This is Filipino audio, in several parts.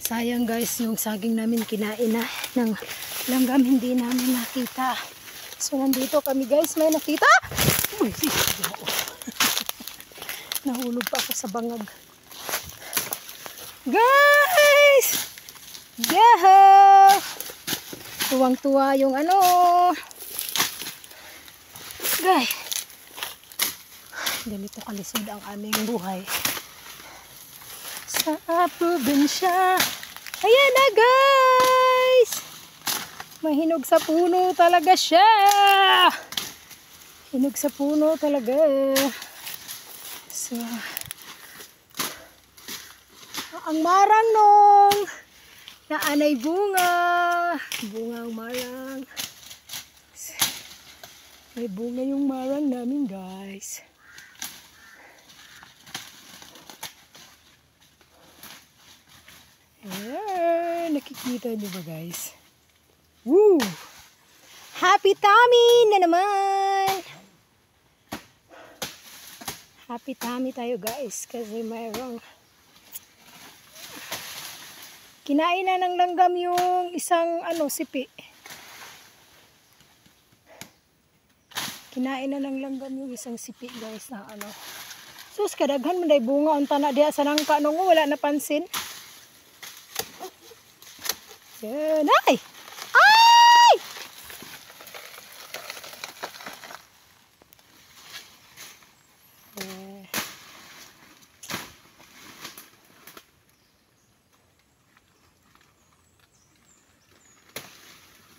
Sayang guys, yung saging namin kinain na ng langgam, hindi namin nakita. So nandito kami guys, may nakita. Uy, nahulog pa ako sa bangag. Guys! Yahoo! Tuwang-tuwa yung ano. Guys, ganito kalisod ang aming buhay sa probinsya. Ayan na guys, mahinog sa puno talaga siya. Hinog sa puno talaga. So ang marang nung naanay bungang marang. May bunga yung marang namin guys. Ayan, nakikita niyo ba guys? Woo! Happy tummy na naman! Happy tummy tayo guys kasi mayroong kinain na ng langgam yung isang sipi. Kinain na ng langgam yung isang sipi guys na Sus, kadaghan man day bunga unta na diha sa nangka nung wala napansin. Yan, ay! Ay!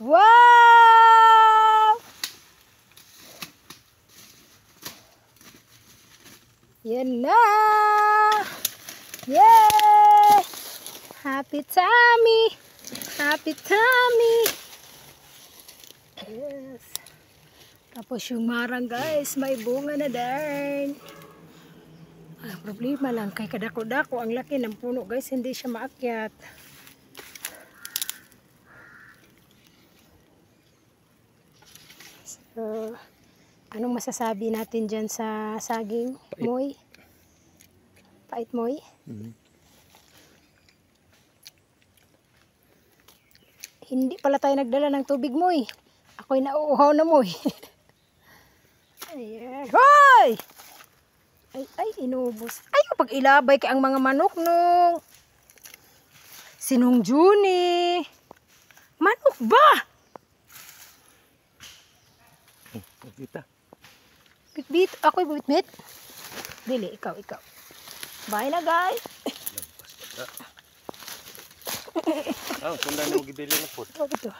Wow! Yan na! Yay! Happy tummy! Happy tummy! Yes! Tapos yung marang guys, may bunga na din. Problema lang kay kadako-dako ang laki ng puno guys, hindi siya maakyat. So, anong masasabi natin dyan sa saging? Pait. Moy? Pait moy? Hindi pala tayo nagdala ng tubig moy. Ako'y nauuhaw na moy. Ayan. Hoy! Ay, inubos. Ay, kapag ilabay kay ang mga manok nung Sinong Juni. Manok ba? Kita. Bit-bit. Ako'y bit-bit. Dili, ikaw. Bye na guys. Sundan na magibili na po. Ito.